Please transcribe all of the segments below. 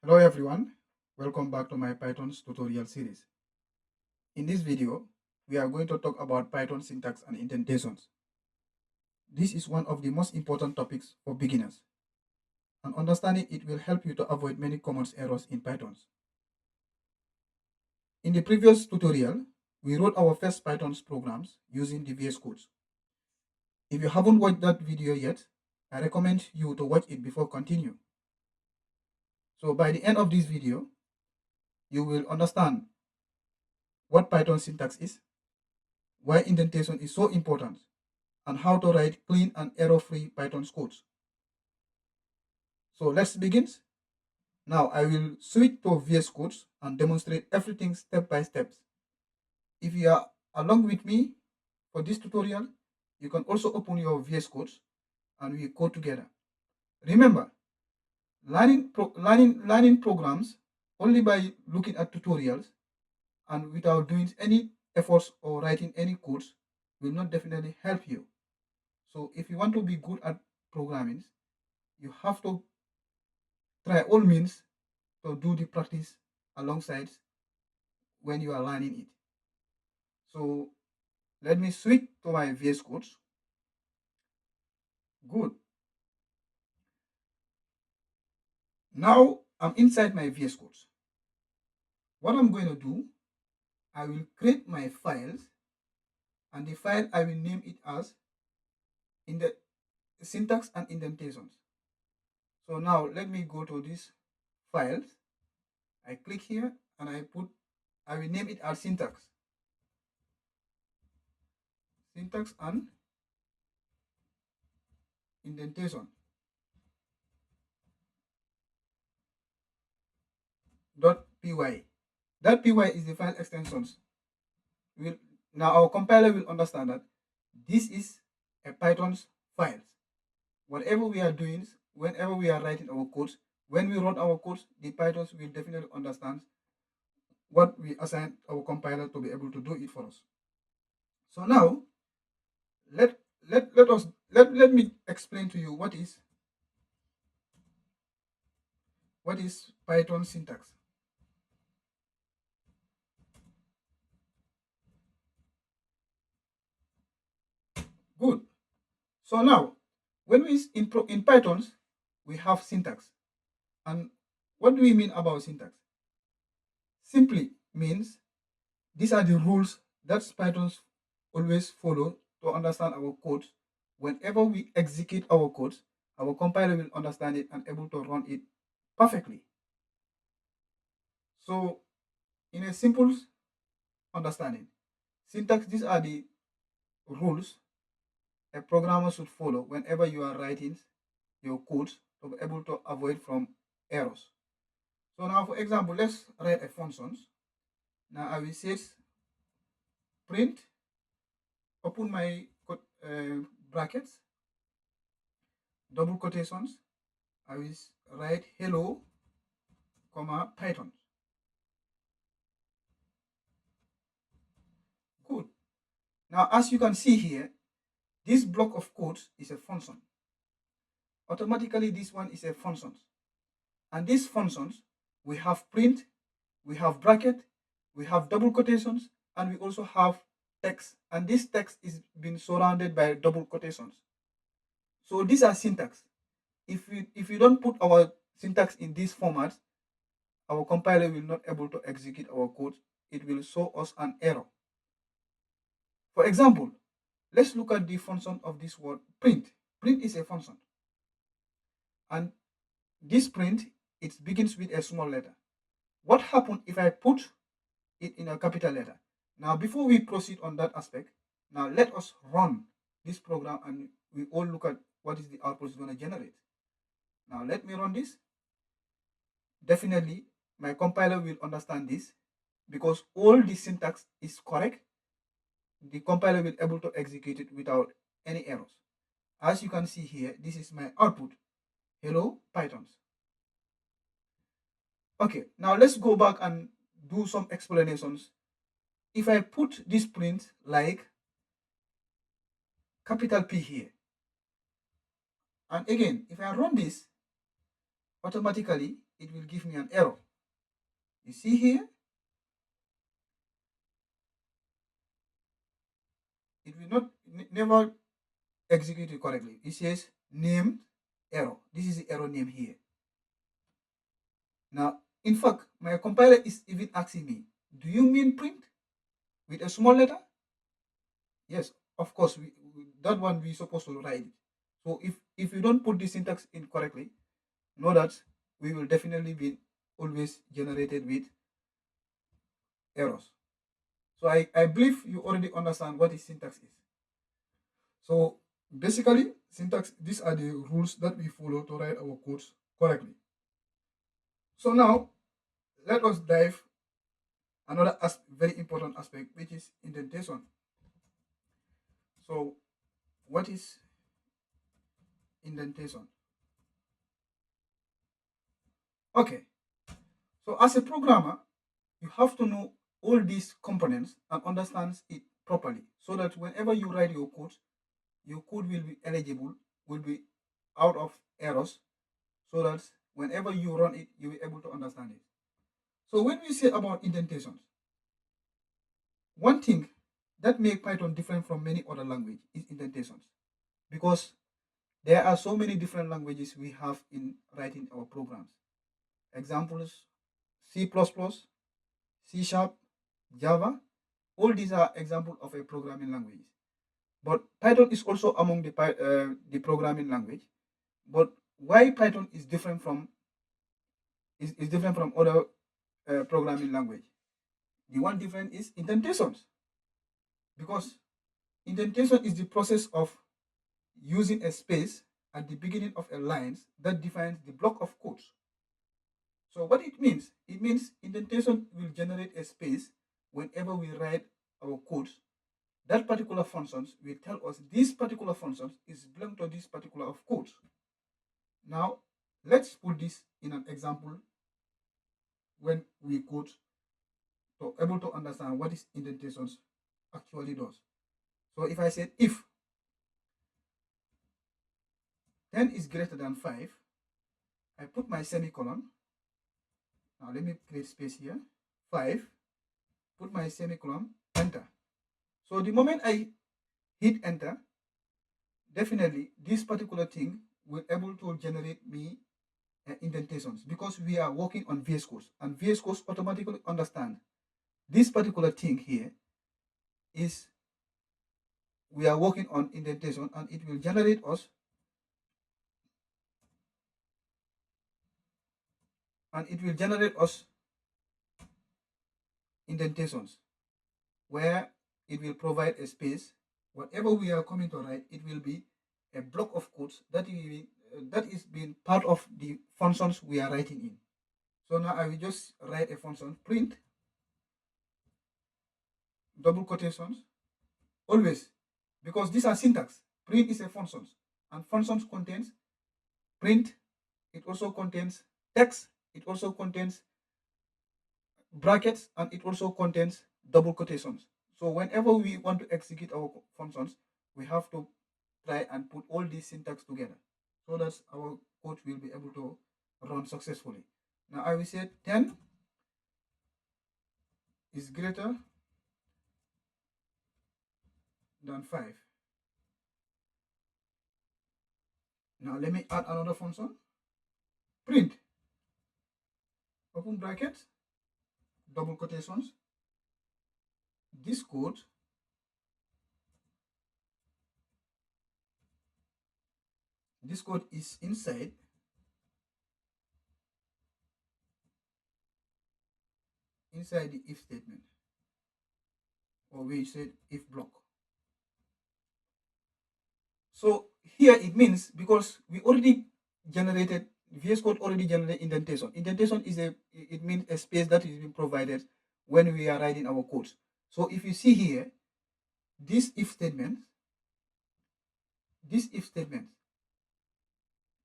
Hello everyone, welcome back to my Python's tutorial series. In this video, we are going to talk about Python syntax and indentations. This is one of the most important topics for beginners, and understanding it will help you to avoid many common errors in Python. In the previous tutorial, we wrote our first Python's programs using the VS Codes. If you haven't watched that video yet, I recommend you to watch it before continue. So by the end of this video, you will understand what Python syntax is, why indentation is so important, and how to write clean and error-free Python codes. So let's begin. Now I will switch to VS Codes and demonstrate everything step by step. If you are along with me for this tutorial, you can also open your VS Codes and we code together. Remember, learning programs only by looking at tutorials and without doing any efforts or writing any codes will not definitely help you. So if you want to be good at programming, you have to try all means to do the practice alongside when you are learning it. So let me switch to my VS Codes. Good. Now I'm inside my VS Codes. What I'm going to do, I will create my files, and the file I will name it as in the syntax and indentations. So now let me go to these files. I click here and I will name it as syntax and indentation .py. That py is the file extensions. Now our compiler will understand that this is a Python's files. Whatever we are doing, whenever we are writing our codes, when we run our codes, the Pythons will definitely understand what we assign our compiler to be able to do it for us. So now let me explain to you what is Python syntax. Good. So now when we in Pythons we have syntax. And what do we mean about syntax? Simply means these are the rules that Pythons always follow to understand our code. Whenever we execute our code, our compiler will understand it and able to run it perfectly. So in a simple understanding, syntax, these are the rules a programmer should follow whenever you are writing your code to be able to avoid from errors. So now, for example, let's write a function. Now I will say print, open my brackets, double quotations. I will write hello, comma Python. Good. Now, as you can see here, this block of code is a function. Automatically, this one is a function. And these functions, we have print, we have bracket, we have double quotations, and we also have text. And this text is being surrounded by double quotations. So these are syntax. If we don't put our syntax in this format, our compiler will not able to execute our code. It will show us an error. For example, let's look at the function of this word print. Print is a function. And this print, it begins with a small letter. What happens if I put it in a capital letter? Now, before we proceed on that aspect, now let us run this program and we all look at what is the output is going to generate. Now, let me run this. Definitely, my compiler will understand this because all the syntax is correct. The compiler will be able to execute it without any errors. As you can see here, this is my output. Hello, Pythons. Okay, now let's go back and do some explanations. If I put this print like capital P here, and again, if I run this, automatically it will give me an error. You see here, it will not never execute it correctly. It says named error. This is the error name here. Now, in fact, my compiler is even asking me, do you mean print with a small letter? Yes, of course, that one we supposed to write it. So if you don't put the syntax in correctly, know that we will definitely be always generated with errors. So I believe you already understand what is syntax is. So basically, syntax, these are the rules that we follow to write our codes correctly. So now, let us dive another very important aspect, which is indentation. So what is indentation? Okay, so as a programmer, you have to know all these components and understand it properly, so that whenever you write your code will be eligible, will be out of errors, so that whenever you run it, you'll be able to understand it. So when we say about indentations, one thing that make Python different from many other languages is indentations, because there are so many different languages we have in writing our programs. Examples: C++, C#, Java. All these are examples of a programming language. But Python is also among the programming language. But why Python is different from other programming language? The one difference is indentations, because indentation is the process of using a space at the beginning of a line that defines the block of code. So what it means indentation will generate a space whenever we write our code. That particular functions will tell us this particular function is belong to this particular of code. Now let's put this in an example when we code to able to understand what is indentations actually does. So if I said if 10 is greater than 5, I put my semicolon. Now let me create space here. 5, put my semicolon, enter. So the moment I hit enter, definitely this particular thing will able to generate me indentations, because we are working on VS Code, and VS Code automatically understand this particular thing here is we are working on indentation, and it will generate us indentations, where it will provide a space. Whatever we are coming to write, it will be a block of codes that is being part of the functions we are writing in. So now I will just write a function print double quotations, always, because these are syntax. Print is a function, and functions contains print. It also contains text. It also contains brackets, and it also contains double quotations. So whenever we want to execute our functions, we have to try and put all these syntax together, so that our code will be able to run successfully. Now I will say 10 is greater than 5. Now let me add another function, print open bracket double quotations. This code is inside the if statement, or we said if block. So here it means, because we already generated, VS Code already generated indentation. Indentation it means a space that is being provided when we are writing our code. So if you see here, this if statement,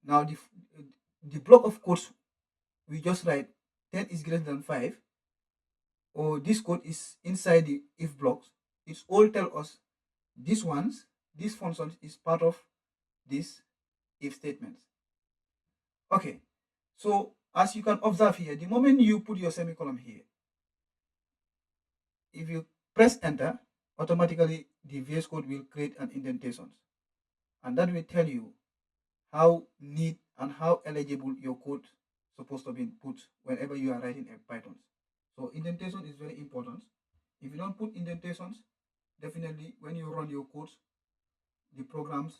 now the block of codes we just write 10 is greater than 5, or this code is inside the if blocks, it's all tell us this function is part of this if statements. Okay, so as you can observe here, the moment you put your semicolon here, if you press enter, automatically the VS Code will create an indentation, and that will tell you how neat and how eligible your code supposed to be put whenever you are writing a Python. So indentation is very important. If you don't put indentations, definitely when you run your code, the programs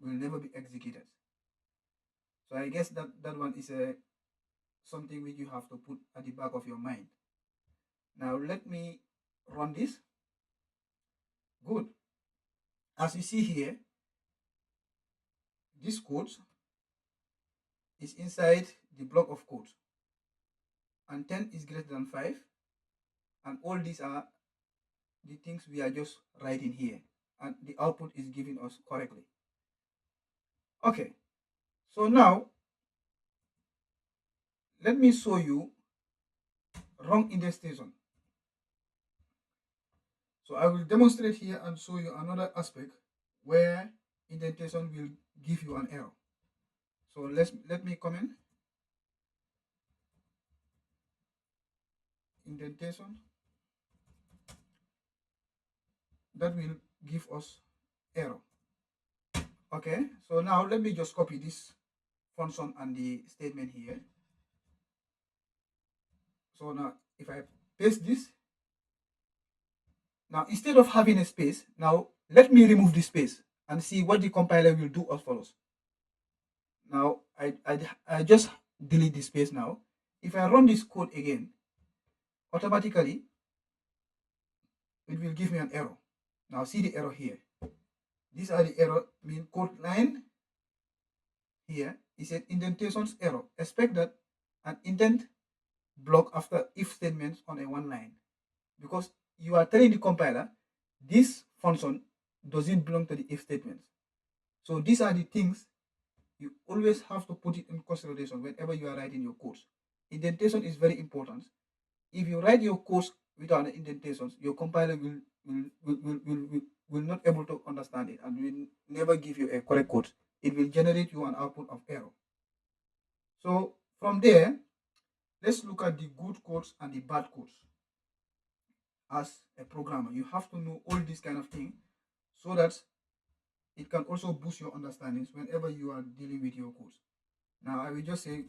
will never be executed. So I guess that one is something which you have to put at the back of your mind. Now let me run this. Good. As you see here, this code is inside the block of code, and 10 is greater than 5, and all these are the things we are just writing here, and the output is giving us correctly. Okay, so now let me show you wrong indentation. So I will demonstrate here and show you another aspect where indentation will give you an error. So let me comment indentation that will give us error. Okay, so now let me just copy this function and the statement here. So now if I paste this, now instead of having a space, now let me remove the space and see what the compiler will do as follows. Now I just delete the space now. If I run this code again, automatically it will give me an error. Now see the error here. These are the error, mean code line here is an indentations error. Expect that an indent block after if statements on a one line, because you are telling the compiler this function doesn't belong to the if statements. So these are the things you always have to put it in consideration whenever you are writing your codes. Indentation is very important. If you write your codes without indentations, your compiler will not able to understand it and will never give you a correct code. It will generate you an output of error. So from there, let's look at the good codes and the bad codes. As a programmer, you have to know all these kind of things so that it can also boost your understandings whenever you are dealing with your codes. Now I will just say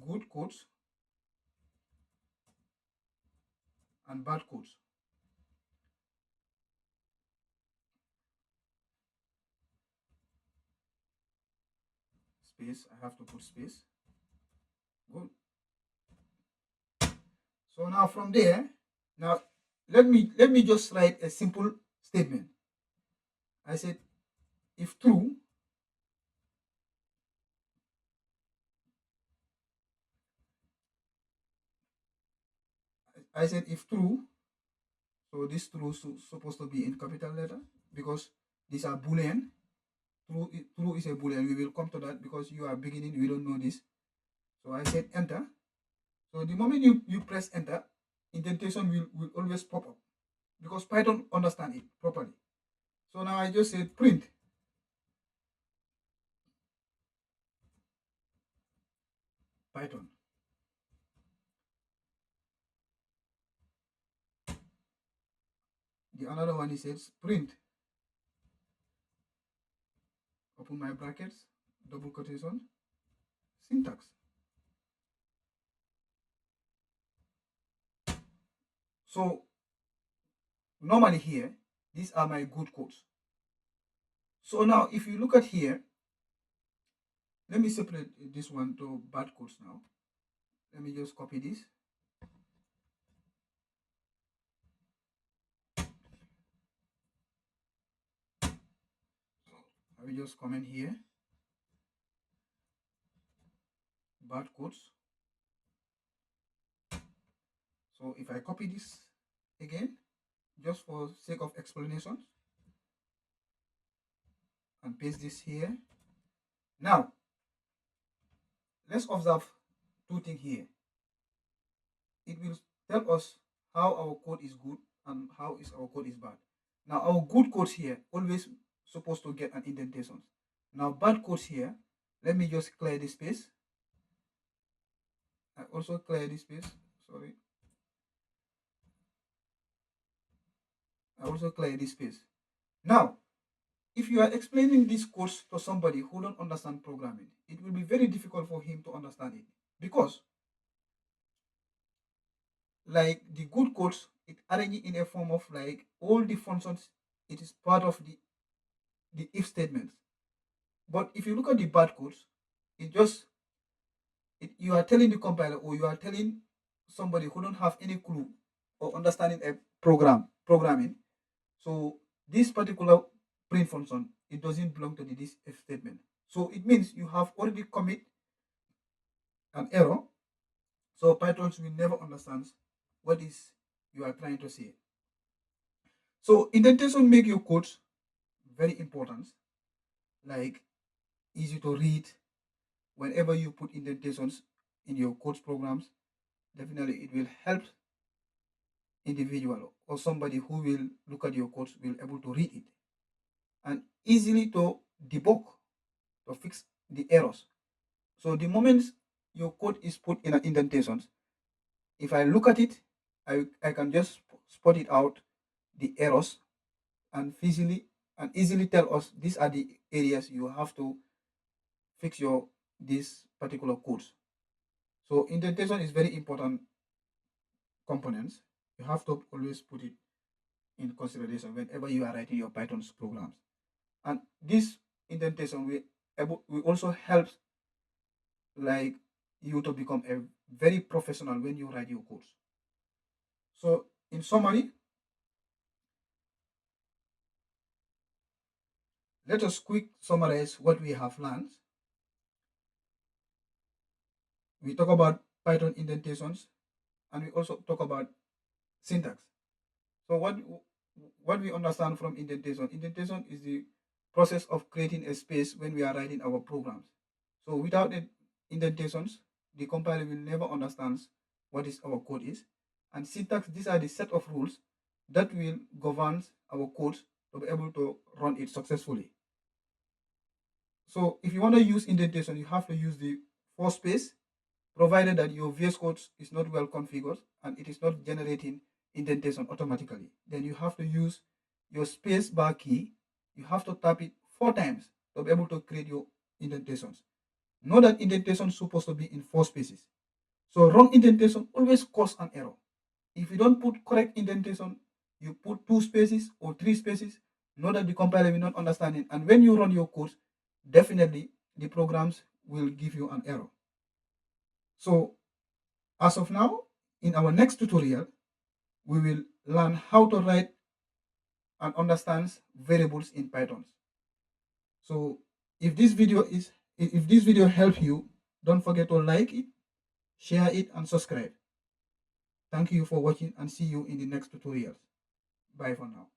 good codes and bad codes. Space, I have to put space. Good. So now from there, now let me just write a simple statement. I said if true, I said if true, so this true is supposed to be in capital letter because these are boolean. True is a boolean. We will come to that because you are beginning, we don't know this. So I said enter. So the moment you press enter, indentation will always pop up because Python understand it properly. So now I just said print Python. The another one is says print, open my brackets, double quotation, syntax. So normally here, these are my good codes. So now if you look at here, let me separate this one to bad codes now. Let me just copy this. I will just comment here, bad codes. So if I copy this again, just for sake of explanation, and paste this here. Now, let's observe two things here. It will tell us how our code is good and how is our code is bad. Now, our good codes here always supposed to get an indentation. Now, bad codes here, let me just clear this space. I also clear this space. Sorry. I also clear this space. Now, if you are explaining this course to somebody who don't understand programming, it will be very difficult for him to understand it, because like the good codes, it arranged in a form of like all the functions, it is part of the if statements. But if you look at the bad codes, it just you are telling the compiler, or you are telling somebody who don't have any clue or understanding a programming. So this particular print function, it doesn't belong to the this if statement. So it means you have already commit an error. So Python will never understand what is you are trying to say. So indentation make your code very important, like easy to read. Whenever you put indentations in your code programs, definitely it will help individual or somebody who will look at your code will able to read it, and easily to debug, to fix the errors. So the moment your code is put in an indentations, if I look at it, I can just spot it out the errors, and easily tell us these are the areas you have to fix your these particular codes. So indentation is very important components. You have to always put it in consideration whenever you are writing your Python's programs. And this indentation will also help like you to become a very professional when you write your codes. So in summary, let us quick summarize what we have learned. We talk about Python indentations, and we also talk about syntax. So what we understand from indentation is the process of creating a space when we are writing our programs. So without the indentations, the compiler will never understand what is our code is. And syntax, these are the set of rules that will govern our code to be able to run it successfully. So if you want to use indentation, you have to use the for space, provided that your VS Code is not well configured and it is not generating indentation automatically. Then you have to use your space bar key. You have to tap it 4 times to be able to create your indentations. Know that indentation is supposed to be in 4 spaces. So wrong indentation always cause an error. If you don't put correct indentation, you put 2 spaces or 3 spaces, know that the compiler will not understand it. And when you run your code, definitely the programs will give you an error. So as of now, in our next tutorial, we will learn how to write and understand variables in Python. So if this video helped you, don't forget to like it, share it, and subscribe. Thank you for watching, and see you in the next tutorials. Bye for now.